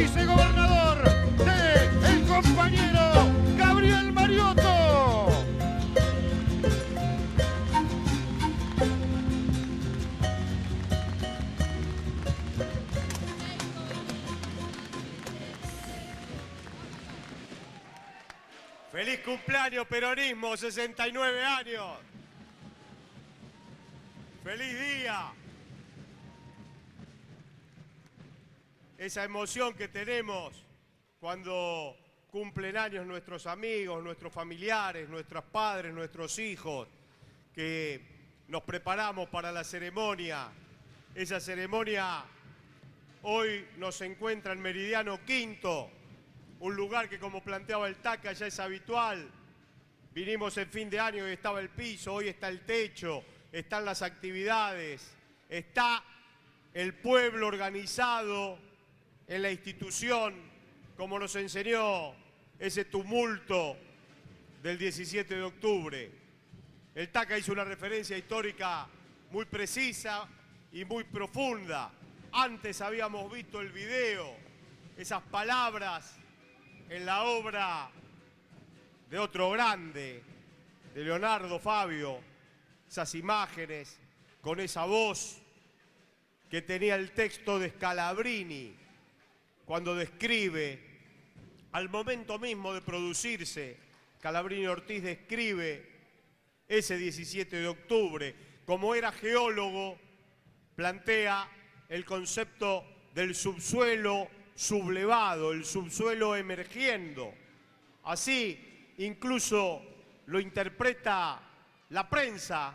vicegobernador del compañero Gabriel Mariotto. ¡Feliz cumpleaños, peronismo! 69 años. ¡Feliz día! Esa emoción que tenemos cuando cumplen años nuestros amigos, nuestros familiares, nuestros padres, nuestros hijos, que nos preparamos para la ceremonia. Esa ceremonia hoy nos encuentra en Meridiano Quinto, un lugar que, como planteaba el TACA, ya es habitual. Vinimos en fin de año y estaba el piso, hoy está el techo, están las actividades, está el pueblo organizado en la institución, como nos enseñó ese tumulto del 17 de octubre. El TACA hizo una referencia histórica muy precisa y muy profunda. Antes habíamos visto el video, esas palabras en la obra de otro grande, de Leonardo Fabio, esas imágenes con esa voz que tenía el texto de Scalabrini, cuando describe, al momento mismo de producirse, Scalabrini Ortiz describe ese 17 de octubre. Como era geólogo, plantea el concepto del subsuelo sublevado, el subsuelo emergiendo. Así incluso lo interpreta la prensa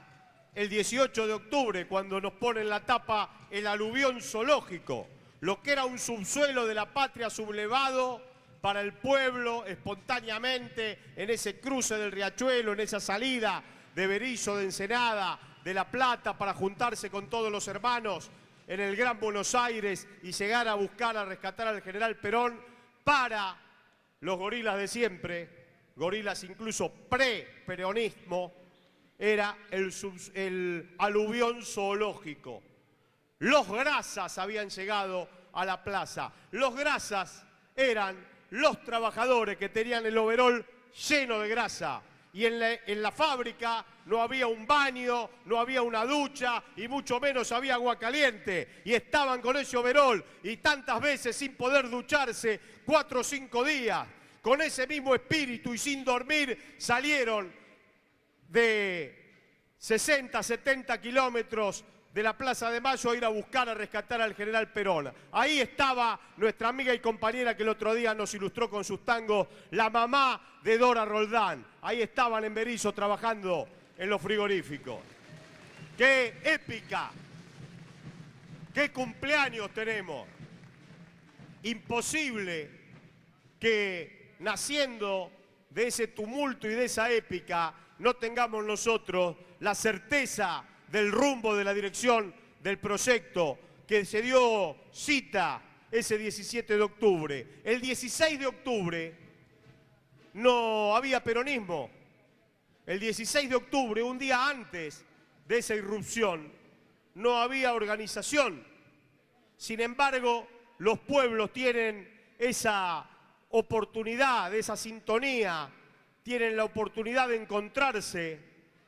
el 18 de octubre, cuando nos pone en la tapa el aluvión zoológico, lo que era un subsuelo de la patria sublevado para el pueblo espontáneamente en ese cruce del riachuelo, en esa salida de Berisso, de Ensenada, de La Plata, para juntarse con todos los hermanos en el Gran Buenos Aires y llegar a buscar, a rescatar al general Perón. Para los gorilas de siempre, gorilas incluso pre-peronismo, era el aluvión zoológico. Los Grasas habían llegado a la plaza. Los Grasas eran los trabajadores que tenían el overol lleno de grasa. Y en la fábrica no había un baño, no había una ducha y mucho menos había agua caliente. Y estaban con ese overol y tantas veces sin poder ducharse 4 o 5 días. Con ese mismo espíritu y sin dormir salieron de 60, 70 kilómetros de la Plaza de Mayo a ir a buscar, a rescatar al general Perón. Ahí estaba nuestra amiga y compañera que el otro día nos ilustró con sus tangos, la mamá de Dora Roldán. Ahí estaban en Berisso trabajando en los frigoríficos. ¡Qué épica! ¡Qué cumpleaños tenemos! Imposible que, naciendo de ese tumulto y de esa épica, no tengamos nosotros la certeza del rumbo, de la dirección del proyecto que se dio cita ese 17 de octubre. El 16 de octubre no había peronismo. El 16 de octubre, un día antes de esa irrupción, no había organización. Sin embargo, los pueblos tienen esa oportunidad, esa sintonía, tienen la oportunidad de encontrarse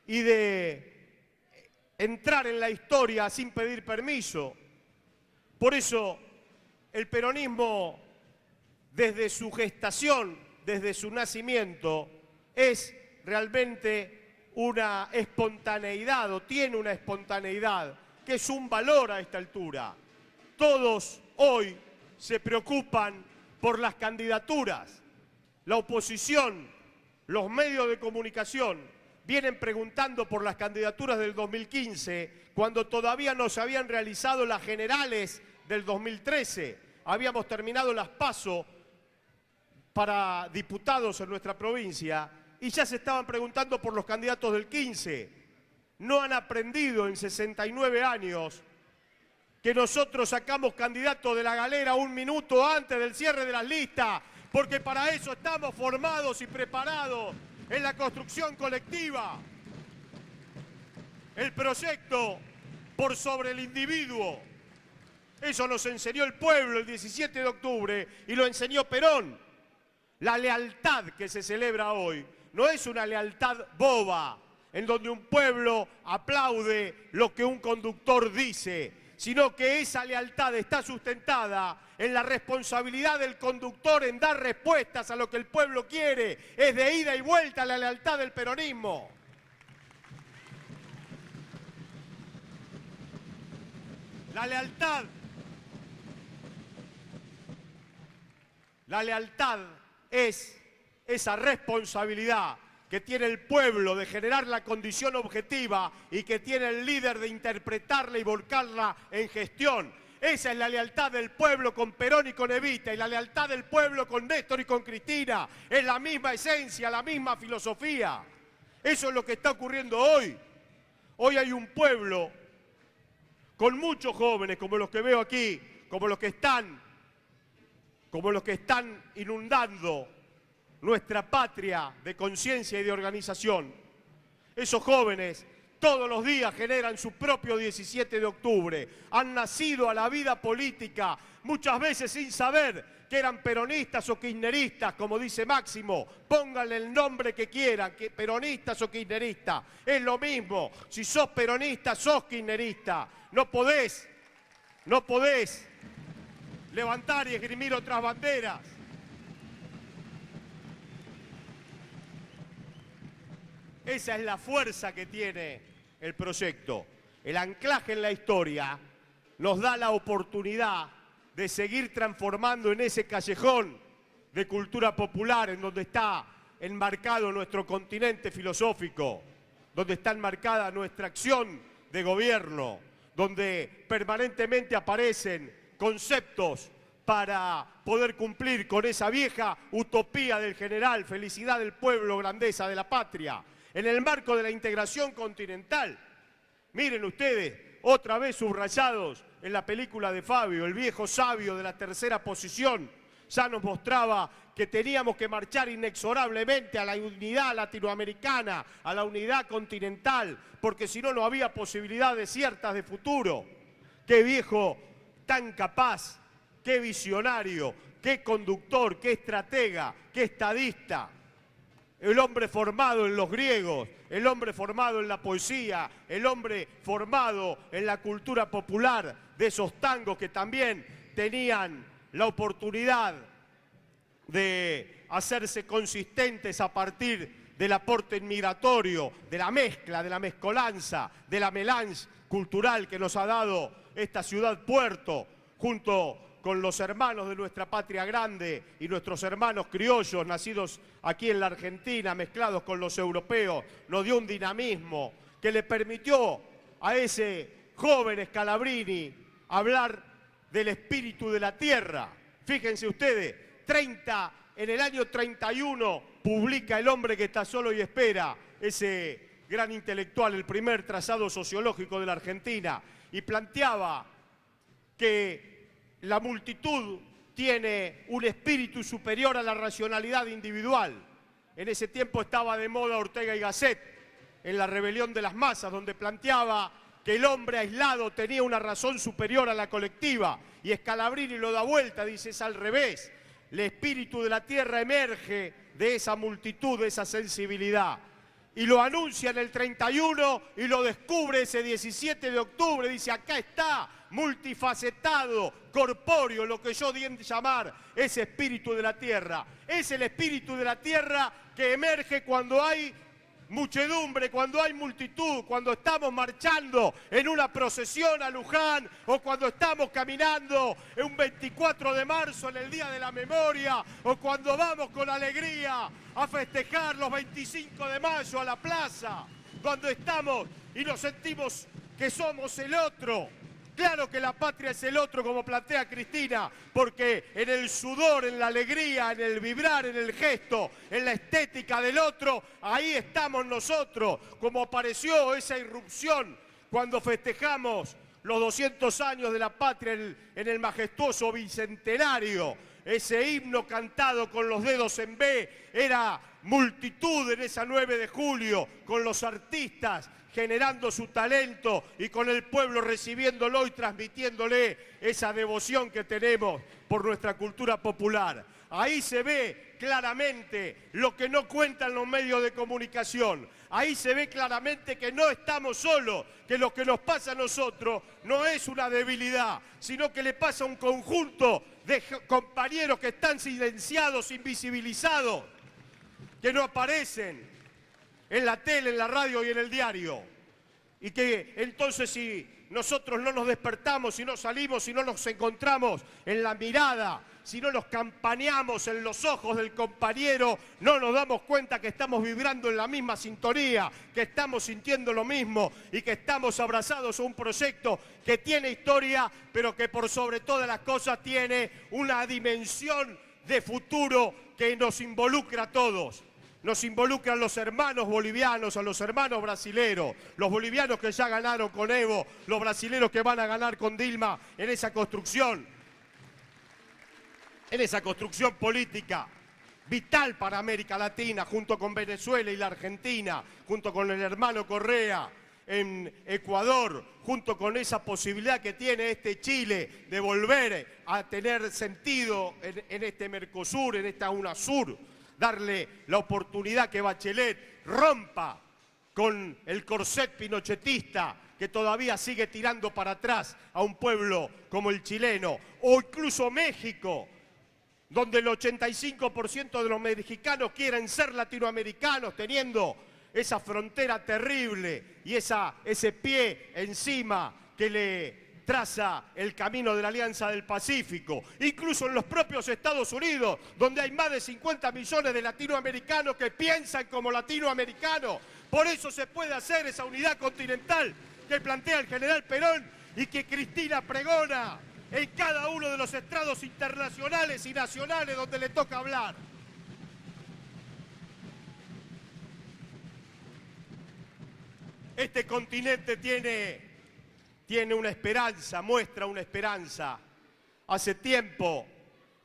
y de entrar en la historia sin pedir permiso. Por eso el peronismo, desde su gestación, desde su nacimiento, es realmente una espontaneidad, o tiene una espontaneidad, que es un valor a esta altura. Todos hoy se preocupan por las candidaturas. La oposición, los medios de comunicación, vienen preguntando por las candidaturas del 2015, cuando todavía no se habían realizado las generales del 2013. Habíamos terminado las PASO para diputados en nuestra provincia y ya se estaban preguntando por los candidatos del 15. No han aprendido en 69 años que nosotros sacamos candidatos de la galera un minuto antes del cierre de las listas, porque para eso estamos formados y preparados en la construcción colectiva. El proyecto por sobre el individuo. Eso nos enseñó el pueblo el 17 de octubre y lo enseñó Perón. La lealtad que se celebra hoy no es una lealtad boba, en donde un pueblo aplaude lo que un conductor dice, sino que esa lealtad está sustentada en la responsabilidad del conductor en dar respuestas a lo que el pueblo quiere. Es de ida y vuelta la lealtad del peronismo. La lealtad es esa responsabilidad que tiene el pueblo de generar la condición objetiva y que tiene el líder de interpretarla y volcarla en gestión. Esa es la lealtad del pueblo con Perón y con Evita, y la lealtad del pueblo con Néstor y con Cristina. Es la misma esencia, la misma filosofía. Eso es lo que está ocurriendo hoy. Hoy hay un pueblo con muchos jóvenes, como los que veo aquí, como los que están inundando nuestra patria de conciencia y de organización. Esos jóvenes todos los días generan su propio 17 de octubre. Han nacido a la vida política muchas veces sin saber que eran peronistas o kirchneristas, como dice Máximo. Pónganle el nombre que quieran, que peronistas o kirchneristas. Es lo mismo. Si sos peronista, sos kirchnerista. No podés levantar y esgrimir otras banderas. Esa es la fuerza que tiene el proyecto. El anclaje en la historia nos da la oportunidad de seguir transformando en ese callejón de cultura popular en donde está enmarcado nuestro continente filosófico, donde está enmarcada nuestra acción de gobierno, donde permanentemente aparecen conceptos para poder cumplir con esa vieja utopía del general, felicidad del pueblo, grandeza de la patria, en el marco de la integración continental. Miren ustedes, otra vez subrayados en la película de Fabio, el viejo sabio de la tercera posición, ya nos mostraba que teníamos que marchar inexorablemente a la unidad latinoamericana, a la unidad continental, porque si no, no había posibilidades ciertas de futuro. Qué viejo tan capaz, qué visionario, qué conductor, qué estratega, qué estadista. El hombre formado en los griegos, el hombre formado en la poesía, el hombre formado en la cultura popular de esos tangos que también tenían la oportunidad de hacerse consistentes a partir del aporte migratorio, de la mezcla, de la mezcolanza, de la melange cultural que nos ha dado esta ciudad puerto, junto con los hermanos de nuestra patria grande y nuestros hermanos criollos nacidos aquí en la Argentina, mezclados con los europeos, nos dio un dinamismo que le permitió a ese joven Scalabrini hablar del espíritu de la tierra. Fíjense ustedes, en el año 31 publica El hombre que está solo y espera, ese gran intelectual, el primer trazado sociológico de la Argentina, y planteaba que la multitud tiene un espíritu superior a la racionalidad individual. En ese tiempo estaba de moda Ortega y Gasset, en La rebelión de las masas, donde planteaba que el hombre aislado tenía una razón superior a la colectiva. Y Scalabrini lo da vuelta, dice, es al revés. El espíritu de la tierra emerge de esa multitud, de esa sensibilidad. Y lo anuncia en el 31 y lo descubre ese 17 de octubre. Dice, acá está, multifacetado, corpóreo, lo que yo di en llamar ese espíritu de la tierra. Es el espíritu de la tierra que emerge cuando hay muchedumbre, cuando hay multitud, cuando estamos marchando en una procesión a Luján o cuando estamos caminando en un 24 de marzo en el Día de la Memoria o cuando vamos con alegría a festejar los 25 de mayo a la plaza, cuando estamos y nos sentimos que somos el otro. Claro que la patria es el otro, como plantea Cristina, porque en el sudor, en la alegría, en el vibrar, en el gesto, en la estética del otro, ahí estamos nosotros, como apareció esa irrupción cuando festejamos los 200 años de la patria en el majestuoso bicentenario. Ese himno cantado con los dedos en B era multitud en esa 9 de julio, con los artistas generando su talento y con el pueblo recibiéndolo y transmitiéndole esa devoción que tenemos por nuestra cultura popular. Ahí se ve claramente lo que no cuentan los medios de comunicación. Ahí se ve claramente que no estamos solos, que lo que nos pasa a nosotros no es una debilidad, sino que le pasa a un conjunto de compañeros que están silenciados, invisibilizados, que no aparecen en la tele, en la radio y en el diario. Y que entonces si nosotros no nos despertamos, si no salimos, si no nos encontramos en la mirada, si no nos campaneamos en los ojos del compañero, no nos damos cuenta que estamos vibrando en la misma sintonía, que estamos sintiendo lo mismo y que estamos abrazados a un proyecto que tiene historia, pero que por sobre todas las cosas tiene una dimensión de futuro que nos involucra a todos. Nos involucran los hermanos bolivianos, a los hermanos brasileros, los bolivianos que ya ganaron con Evo, los brasileros que van a ganar con Dilma en esa construcción política vital para América Latina, junto con Venezuela y la Argentina, junto con el hermano Correa en Ecuador, junto con esa posibilidad que tiene este Chile de volver a tener sentido en este Mercosur, en esta UNASUR, darle la oportunidad que Bachelet rompa con el corset pinochetista que todavía sigue tirando para atrás a un pueblo como el chileno, o incluso México, donde el 85% de los mexicanos quieren ser latinoamericanos, teniendo esa frontera terrible y ese pie encima que le traza el camino de la Alianza del Pacífico. Incluso en los propios Estados Unidos, donde hay más de 50 millones de latinoamericanos que piensan como latinoamericanos. Por eso se puede hacer esa unidad continental que plantea el general Perón y que Cristina pregona en cada uno de los estrados internacionales y nacionales donde le toca hablar. Este continente tiene una esperanza, muestra una esperanza. Hace tiempo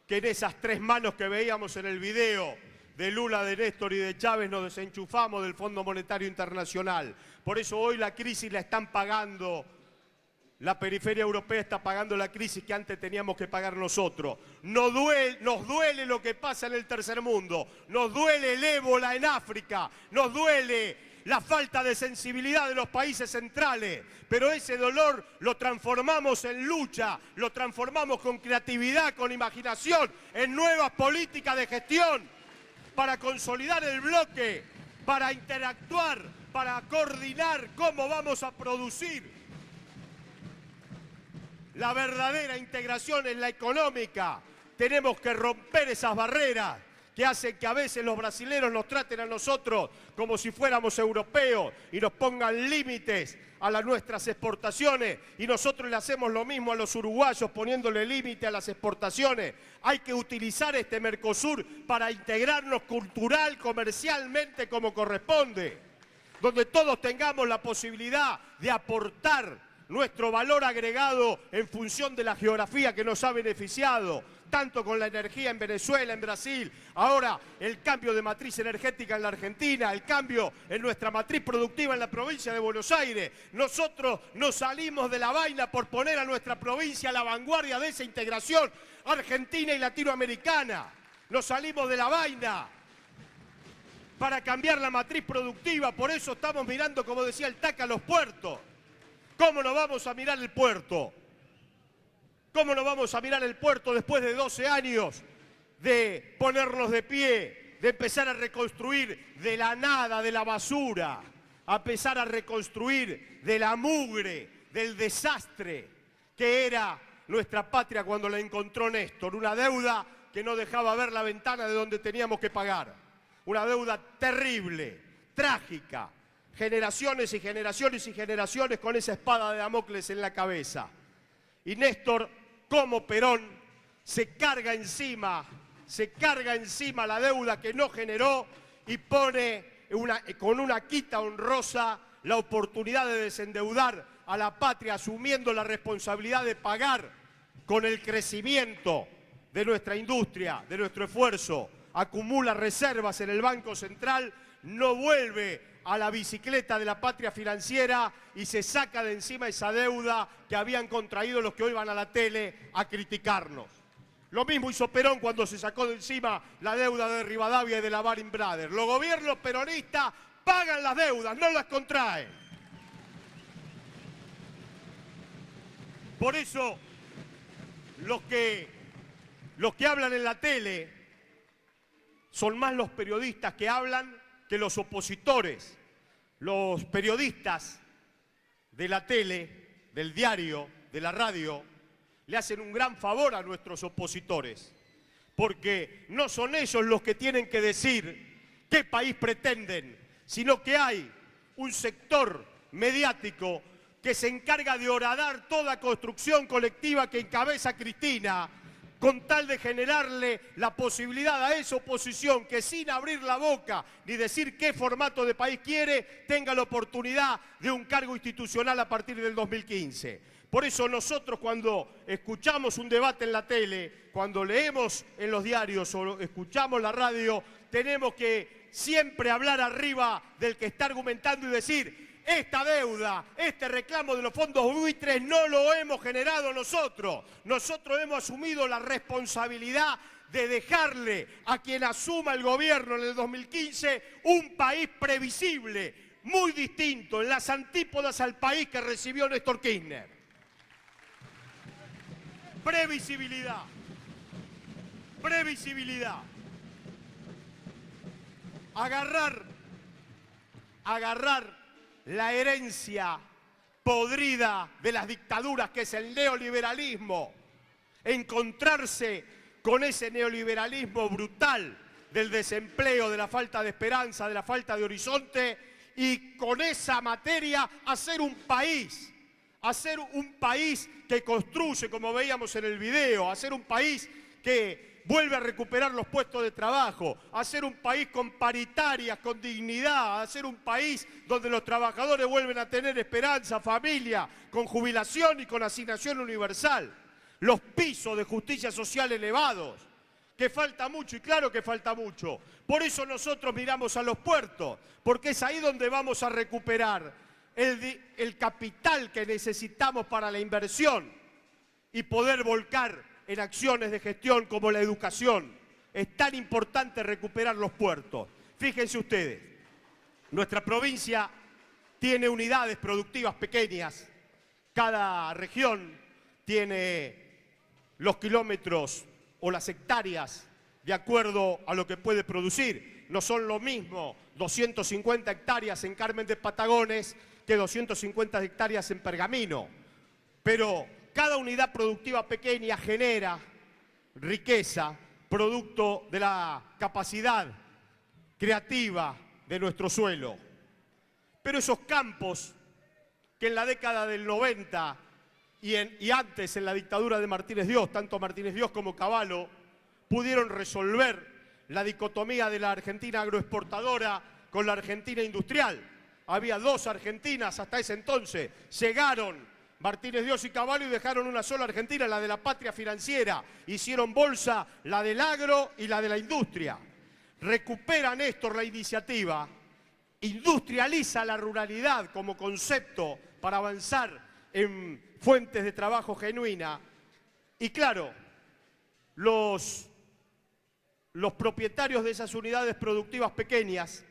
que en esas 3 manos que veíamos en el video de Lula, de Néstor y de Chávez nos desenchufamos del Fondo Monetario Internacional. Por eso hoy la crisis la están pagando. La periferia europea está pagando la crisis que antes teníamos que pagar nosotros. Nos duele lo que pasa en el tercer mundo, nos duele el ébola en África, nos duele la falta de sensibilidad de los países centrales, pero ese dolor lo transformamos en lucha, lo transformamos con creatividad, con imaginación, en nuevas políticas de gestión para consolidar el bloque, para interactuar, para coordinar cómo vamos a producir la verdadera integración en la económica. Tenemos que romper esas barreras que hacen que a veces los brasileños nos traten a nosotros como si fuéramos europeos y nos pongan límites a nuestras exportaciones, y nosotros le hacemos lo mismo a los uruguayos poniéndole límite a las exportaciones. Hay que utilizar este Mercosur para integrarnos cultural, comercialmente como corresponde, donde todos tengamos la posibilidad de aportar nuestro valor agregado en función de la geografía que nos ha beneficiado, tanto con la energía en Venezuela, en Brasil, ahora el cambio de matriz energética en la Argentina, el cambio en nuestra matriz productiva en la provincia de Buenos Aires. Nosotros nos salimos de la vaina por poner a nuestra provincia a la vanguardia de esa integración argentina y latinoamericana. Nos salimos de la vaina para cambiar la matriz productiva, por eso estamos mirando, como decía el TAC, a los puertos. ¿Cómo no vamos a mirar el puerto? ¿Cómo no vamos a mirar el puerto después de 12 años de ponernos de pie, de empezar a reconstruir de la nada, de la basura, a empezar a reconstruir de la mugre, del desastre que era nuestra patria cuando la encontró Néstor? Una deuda que no dejaba ver la ventana de donde teníamos que pagar. Una deuda terrible, trágica. Generaciones y generaciones y generaciones con esa espada de Damocles en la cabeza. Y Néstor, como Perón, se carga encima la deuda que no generó y pone con una quita honrosa la oportunidad de desendeudar a la patria, asumiendo la responsabilidad de pagar con el crecimiento de nuestra industria, de nuestro esfuerzo, acumula reservas en el Banco Central, no vuelve a la bicicleta de la patria financiera y se saca de encima esa deuda que habían contraído los que hoy van a la tele a criticarnos. Lo mismo hizo Perón cuando se sacó de encima la deuda de Rivadavia y de la Baring Brothers. Los gobiernos peronistas pagan las deudas, no las contraen. Por eso, los que hablan en la tele son más los periodistas que hablan que los opositores. Los periodistas de la tele, del diario, de la radio, le hacen un gran favor a nuestros opositores, porque no son ellos los que tienen que decir qué país pretenden, sino que hay un sector mediático que se encarga de horadar toda construcción colectiva que encabeza Cristina, con tal de generarle la posibilidad a esa oposición que sin abrir la boca ni decir qué formato de país quiere, tenga la oportunidad de un cargo institucional a partir del 2015. Por eso nosotros cuando escuchamos un debate en la tele, cuando leemos en los diarios o escuchamos la radio, tenemos que siempre hablar arriba del que está argumentando y decir: esta deuda, este reclamo de los fondos buitres no lo hemos generado nosotros. Nosotros hemos asumido la responsabilidad de dejarle a quien asuma el gobierno en el 2015 un país previsible, muy distinto, en las antípodas al país que recibió Néstor Kirchner. Previsibilidad. Previsibilidad. Agarrar la herencia podrida de las dictaduras que es el neoliberalismo, encontrarse con ese neoliberalismo brutal del desempleo, de la falta de esperanza, de la falta de horizonte, y con esa materia hacer un país que construye, como veíamos en el video, hacer un país que vuelve a recuperar los puestos de trabajo, hacer un país con paritarias, con dignidad, hacer un país donde los trabajadores vuelven a tener esperanza, familia, con jubilación y con asignación universal. Los pisos de justicia social elevados, que falta mucho, y claro que falta mucho. Por eso nosotros miramos a los puertos, porque es ahí donde vamos a recuperar el capital que necesitamos para la inversión y poder volcar en acciones de gestión como la educación. Es tan importante recuperar los puertos. Fíjense ustedes, nuestra provincia tiene unidades productivas pequeñas. Cada región tiene los kilómetros o las hectáreas de acuerdo a lo que puede producir. No son lo mismo 250 hectáreas en Carmen de Patagones que 250 hectáreas en Pergamino. Pero cada unidad productiva pequeña genera riqueza, producto de la capacidad creativa de nuestro suelo. Pero esos campos que en la década del 90 y antes en la dictadura de Martínez Dios, tanto Martínez Dios como Cavallo, pudieron resolver la dicotomía de la Argentina agroexportadora con la Argentina industrial. Había dos Argentinas hasta ese entonces. Llegaron Martínez Dios y Cavallo y dejaron una sola Argentina, la de la patria financiera. Hicieron bolsa la del agro y la de la industria. Recupera Néstor la iniciativa, industrializa la ruralidad como concepto para avanzar en fuentes de trabajo genuina. Y claro, los propietarios de esas unidades productivas pequeñas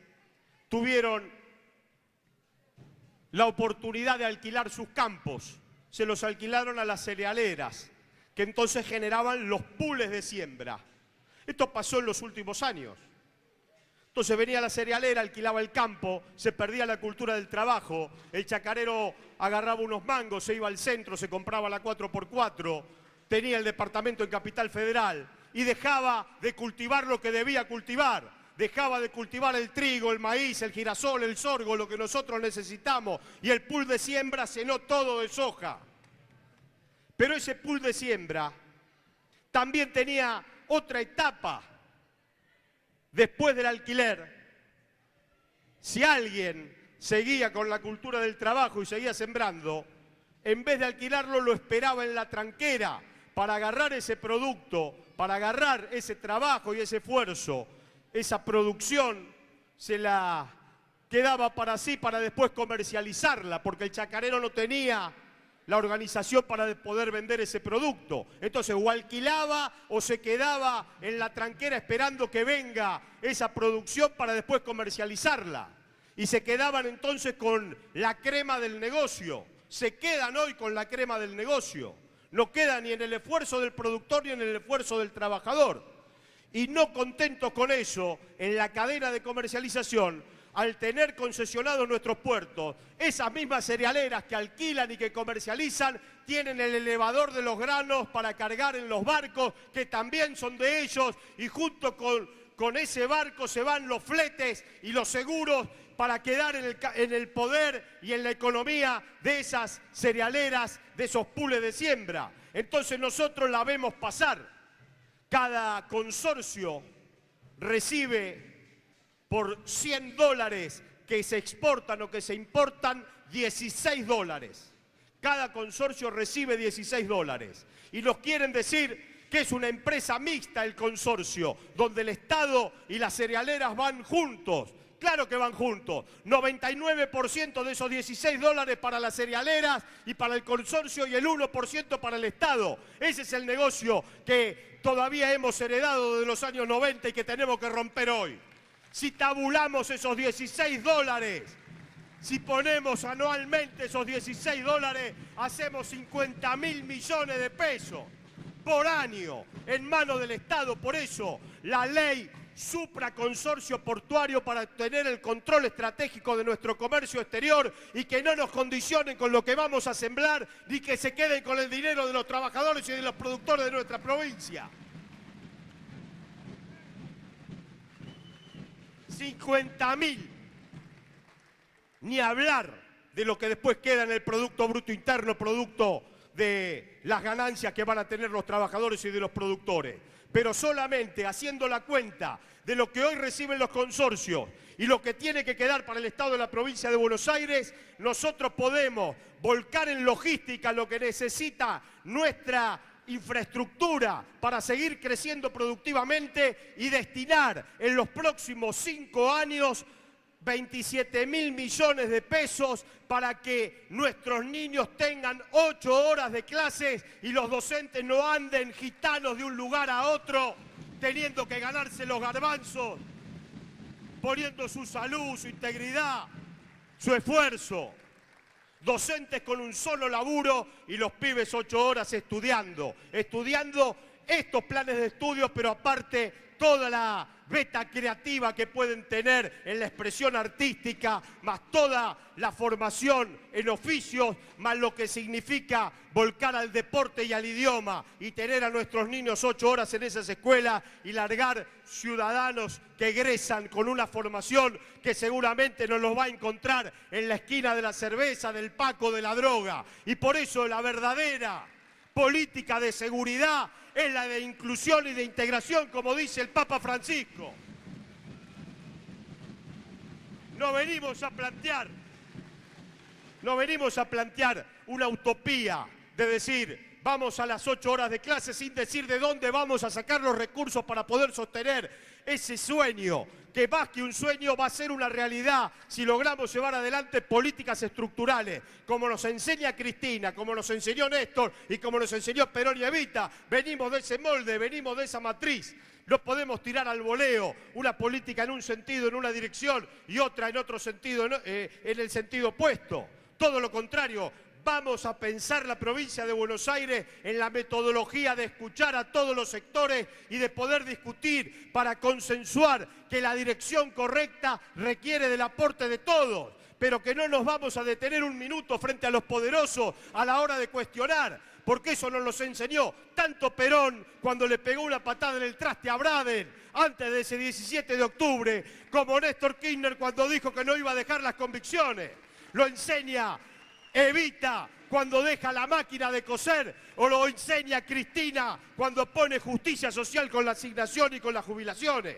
tuvieron la oportunidad de alquilar sus campos. Se los alquilaron a las cerealeras, que entonces generaban los pools de siembra. Esto pasó en los últimos años. Entonces venía la cerealera, alquilaba el campo, se perdía la cultura del trabajo, el chacarero agarraba unos mangos, se iba al centro, se compraba la 4x4, tenía el departamento en Capital Federal y dejaba de cultivar lo que debía cultivar. Dejaba de cultivar el trigo, el maíz, el girasol, el sorgo, lo que nosotros necesitamos. Y el pool de siembra llenó todo de soja. Pero ese pool de siembra también tenía otra etapa. Después del alquiler, si alguien seguía con la cultura del trabajo y seguía sembrando, en vez de alquilarlo lo esperaba en la tranquera para agarrar ese producto, para agarrar ese trabajo y ese esfuerzo, esa producción, se la quedaba para sí, para después comercializarla, porque el chacarero no tenía la organización para poder vender ese producto. Entonces o alquilaba o se quedaba en la tranquera esperando que venga esa producción para después comercializarla. Y se quedaban entonces con la crema del negocio. Se quedan hoy con la crema del negocio. No queda ni en el esfuerzo del productor ni en el esfuerzo del trabajador. Y no contentos con eso, en la cadena de comercialización, al tener concesionados nuestros puertos, esas mismas cerealeras que alquilan y que comercializan, tienen el elevador de los granos para cargar en los barcos, que también son de ellos, y junto con ese barco se van los fletes y los seguros para quedar en el poder y en la economía de esas cerealeras, de esos pools de siembra. Entonces nosotros la vemos pasar. Cada consorcio recibe por $100 que se exportan o que se importan, $16. Cada consorcio recibe $16. Y nos quieren decir que es una empresa mixta el consorcio, donde el Estado y las cerealeras van juntos. Claro que van juntos. 99% de esos $16 para las cerealeras y para el consorcio y el 1% para el Estado. Ese es el negocio que todavía hemos heredado de los años 90 y que tenemos que romper hoy. Si tabulamos esos $16, si ponemos anualmente esos $16, hacemos 50.000 millones de pesos por año en manos del Estado. Por eso la ley supraconsorcio portuario, para tener el control estratégico de nuestro comercio exterior y que no nos condicionen con lo que vamos a sembrar, ni que se queden con el dinero de los trabajadores y de los productores de nuestra provincia. 50.000. Ni hablar de lo que después queda en el Producto Bruto Interno, producto de las ganancias que van a tener los trabajadores y de los productores. Pero solamente haciendo la cuenta de lo que hoy reciben los consorcios y lo que tiene que quedar para el Estado de la provincia de Buenos Aires, nosotros podemos volcar en logística lo que necesita nuestra infraestructura para seguir creciendo productivamente y destinar en los próximos 5 años 27.000 millones de pesos para que nuestros niños tengan 8 horas de clases y los docentes no anden gitanos de un lugar a otro teniendo que ganarse los garbanzos, poniendo su salud, su integridad, su esfuerzo. Docentes con un solo laburo y los pibes 8 horas estudiando estos planes de estudios, pero aparte toda la beta creativa que pueden tener en la expresión artística, más toda la formación en oficios, más lo que significa volcar al deporte y al idioma y tener a nuestros niños 8 horas en esas escuelas y largar ciudadanos que egresan con una formación que seguramente no los va a encontrar en la esquina de la cerveza, del paco, de la droga. Y por eso la verdadera política de seguridad es la de inclusión y de integración, como dice el Papa Francisco. No venimos a plantear una utopía de decir vamos a las 8 horas de clase sin decir de dónde vamos a sacar los recursos para poder sostener ese sueño, que más que un sueño va a ser una realidad si logramos llevar adelante políticas estructurales, como nos enseña Cristina, como nos enseñó Néstor y como nos enseñó Perón y Evita. Venimos de ese molde, venimos de esa matriz. No podemos tirar al voleo una política en un sentido, en una dirección, y otra en otro sentido, en el sentido opuesto. Todo lo contrario. Vamos a pensar la provincia de Buenos Aires en la metodología de escuchar a todos los sectores y de poder discutir para consensuar que la dirección correcta requiere del aporte de todos, pero que no nos vamos a detener un minuto frente a los poderosos a la hora de cuestionar, porque eso nos lo enseñó tanto Perón cuando le pegó una patada en el traste a Braden antes de ese 17 de octubre, como Néstor Kirchner cuando dijo que no iba a dejar las convicciones. Lo enseña Evita cuando deja la máquina de coser, o lo enseña Cristina cuando pone justicia social con la asignación y con las jubilaciones.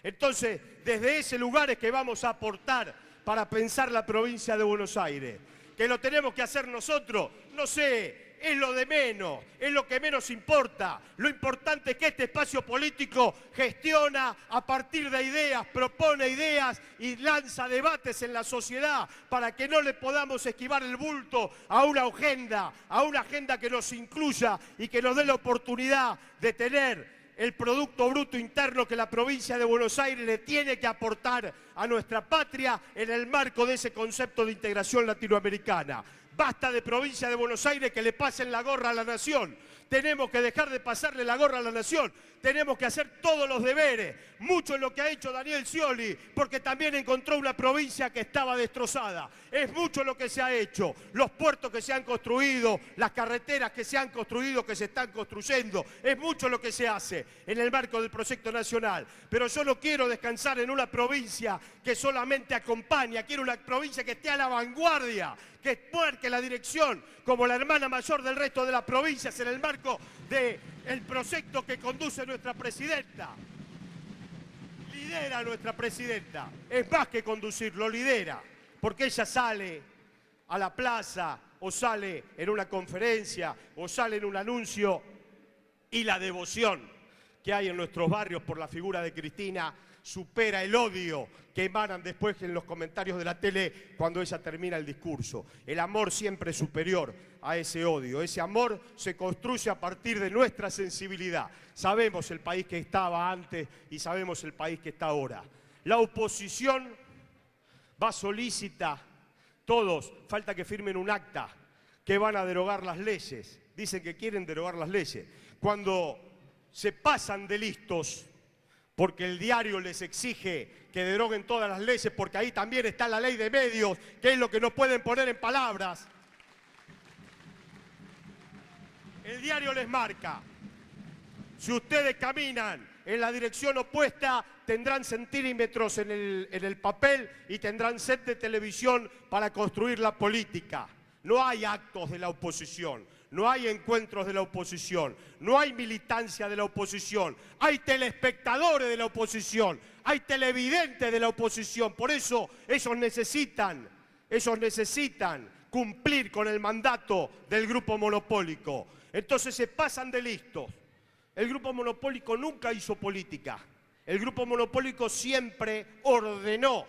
Entonces, desde ese lugar es que vamos a aportar para pensar la provincia de Buenos Aires. Que lo tenemos que hacer nosotros, no sé es lo de menos, es lo que menos importa. Lo importante es que este espacio político gestiona a partir de ideas, propone ideas y lanza debates en la sociedad para que no le podamos esquivar el bulto a una agenda que nos incluya y que nos dé la oportunidad de tener el Producto Bruto Interno que la provincia de Buenos Aires le tiene que aportar a nuestra patria en el marco de ese concepto de integración latinoamericana. Basta de provincia de Buenos Aires que le pasen la gorra a la nación. Tenemos que dejar de pasarle la gorra a la nación. Tenemos que hacer todos los deberes. Mucho es lo que ha hecho Daniel Scioli, porque también encontró una provincia que estaba destrozada. Es mucho lo que se ha hecho. Los puertos que se han construido, las carreteras que se han construido, que se están construyendo. Es mucho lo que se hace en el marco del proyecto nacional. Pero yo no quiero descansar en una provincia que solamente acompaña. Quiero una provincia que esté a la vanguardia, que marque la dirección como la hermana mayor del resto de las provincias en el marco del proyecto que conduce nuestra presidenta. Lidera nuestra presidenta. Es más que conducirlo, lidera. Porque ella sale a la plaza o sale en una conferencia o sale en un anuncio y la devoción que hay en nuestros barrios por la figura de Cristina supera el odio que emanan después en los comentarios de la tele cuando ella termina el discurso. El amor siempre es superior a ese odio. Ese amor se construye a partir de nuestra sensibilidad. Sabemos el país que estaba antes y sabemos el país que está ahora. La oposición va solícita, todos, falta que firmen un acta, que van a derogar las leyes. Dicen que quieren derogar las leyes. Cuando se pasan de listos, porque el diario les exige que deroguen todas las leyes, porque ahí también está la ley de medios, que es lo que no pueden poner en palabras. El diario les marca, si ustedes caminan en la dirección opuesta, tendrán centímetros en el papel y tendrán set de televisión para construir la política. No hay actos de la oposición. No hay encuentros de la oposición, no hay militancia de la oposición, hay telespectadores de la oposición, hay televidentes de la oposición. Por eso ellos necesitan cumplir con el mandato del grupo monopólico. Entonces se pasan de listos. El grupo monopólico nunca hizo política. El grupo monopólico siempre ordenó.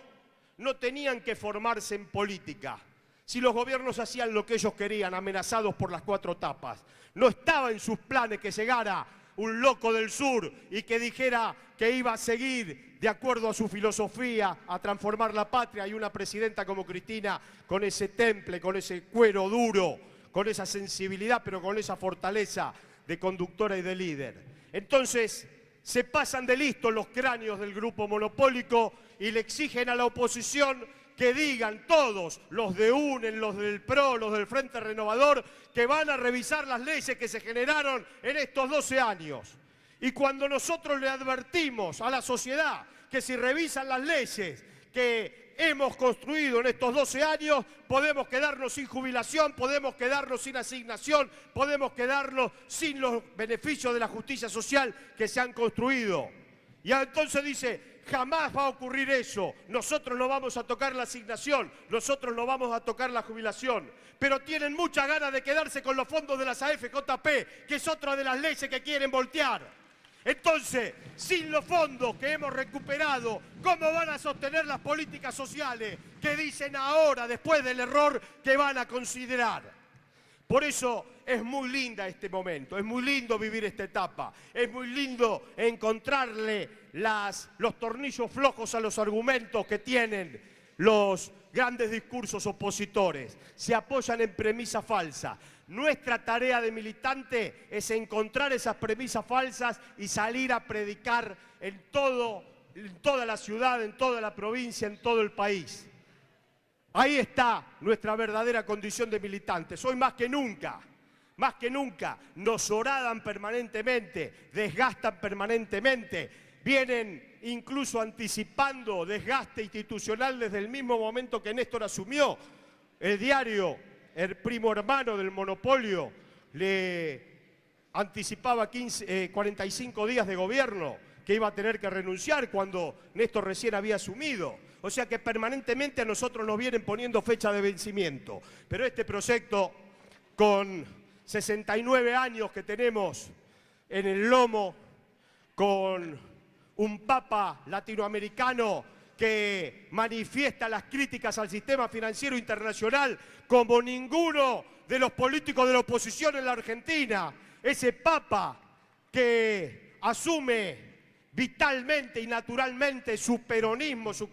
No tenían que formarse en política. Si los gobiernos hacían lo que ellos querían, amenazados por las 4 tapas, no estaba en sus planes que llegara un loco del sur y que dijera que iba a seguir de acuerdo a su filosofía a transformar la patria, y una presidenta como Cristina con ese temple, con ese cuero duro, con esa sensibilidad, pero con esa fortaleza de conductora y de líder. Entonces se pasan de listos los cráneos del grupo monopólico y le exigen a la oposición que digan todos, los de UNEN, los del PRO, los del Frente Renovador, que van a revisar las leyes que se generaron en estos 12 años. Y cuando nosotros le advertimos a la sociedad que si revisan las leyes que hemos construido en estos 12 años, podemos quedarnos sin jubilación, podemos quedarnos sin asignación, podemos quedarnos sin los beneficios de la justicia social que se han construido. Y entonces dice, jamás va a ocurrir eso, nosotros no vamos a tocar la asignación, nosotros no vamos a tocar la jubilación, pero tienen muchas ganas de quedarse con los fondos de las AFJP, que es otra de las leyes que quieren voltear. Entonces, sin los fondos que hemos recuperado, ¿cómo van a sostener las políticas sociales que dicen ahora, después del error, que van a considerar? Por eso es muy linda este momento, es muy lindo vivir esta etapa, es muy lindo encontrarle los tornillos flojos a los argumentos que tienen los grandes discursos opositores. Se apoyan en premisas falsas. Nuestra tarea de militante es encontrar esas premisas falsas y salir a predicar en toda la ciudad, en toda la provincia, en todo el país. Ahí está nuestra verdadera condición de militantes. Hoy más que nunca, nos horadan permanentemente, desgastan permanentemente, vienen incluso anticipando desgaste institucional desde el mismo momento que Néstor asumió. El diario, el primo hermano del monopolio, le anticipaba 45 días de gobierno que iba a tener que renunciar cuando Néstor recién había asumido. O sea que permanentemente a nosotros nos vienen poniendo fecha de vencimiento. Pero este proyecto, con 69 años que tenemos en el lomo, con un papa latinoamericano que manifiesta las críticas al sistema financiero internacional como ninguno de los políticos de la oposición en la Argentina. Ese papa que asume vitalmente y naturalmente su peronismo, su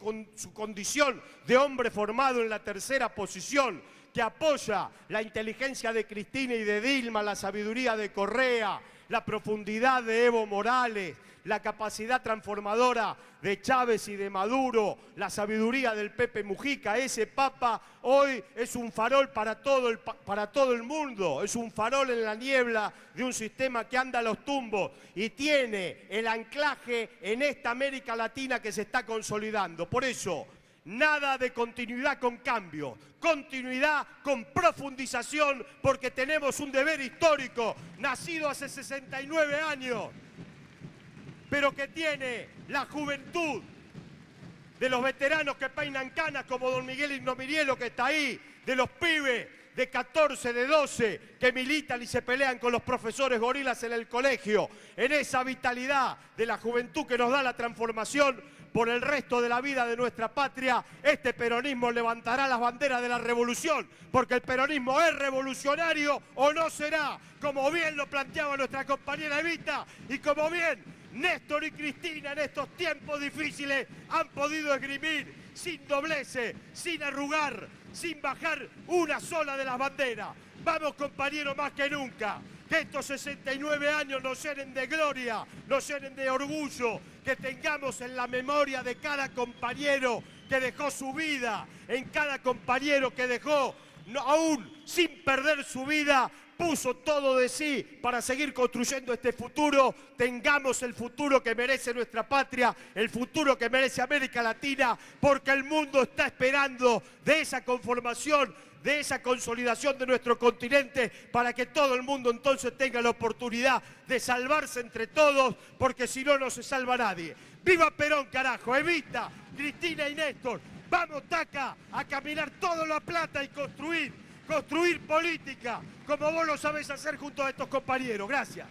condición de hombre formado en la tercera posición, que apoya la inteligencia de Cristina y de Dilma, la sabiduría de Correa, la profundidad de Evo Morales, la capacidad transformadora de Chávez y de Maduro, la sabiduría del Pepe Mujica. Ese papa hoy es un farol para todo el mundo, es un farol en la niebla de un sistema que anda a los tumbos y tiene el anclaje en esta América Latina que se está consolidando. Por eso, nada de continuidad con cambio, continuidad con profundización, porque tenemos un deber histórico, nacido hace 69 años, pero que tiene la juventud de los veteranos que peinan canas como don Miguel Ignominielo, que está ahí, de los pibes de 14, de 12, que militan y se pelean con los profesores gorilas en el colegio, en esa vitalidad de la juventud que nos da la transformación por el resto de la vida de nuestra patria. Este peronismo levantará las banderas de la revolución, porque el peronismo es revolucionario o no será, como bien lo planteaba nuestra compañera Evita, y como bien Néstor y Cristina en estos tiempos difíciles han podido esgrimir sin doblece, sin arrugar, sin bajar una sola de las banderas. Vamos, compañeros, más que nunca, que estos 69 años nos llenen de gloria, nos llenen de orgullo, que tengamos en la memoria de cada compañero que dejó su vida, en cada compañero que dejó, aún sin perder su vida, puso todo de sí para seguir construyendo este futuro. Tengamos el futuro que merece nuestra patria, el futuro que merece América Latina, porque el mundo está esperando de esa conformación, de esa consolidación de nuestro continente, para que todo el mundo entonces tenga la oportunidad de salvarse entre todos, porque si no, no se salva nadie. ¡Viva Perón, carajo! Evita, Cristina y Néstor. Vamos, Taca, a caminar todo La Plata y construir política, como vos lo sabés hacer junto a estos compañeros. Gracias.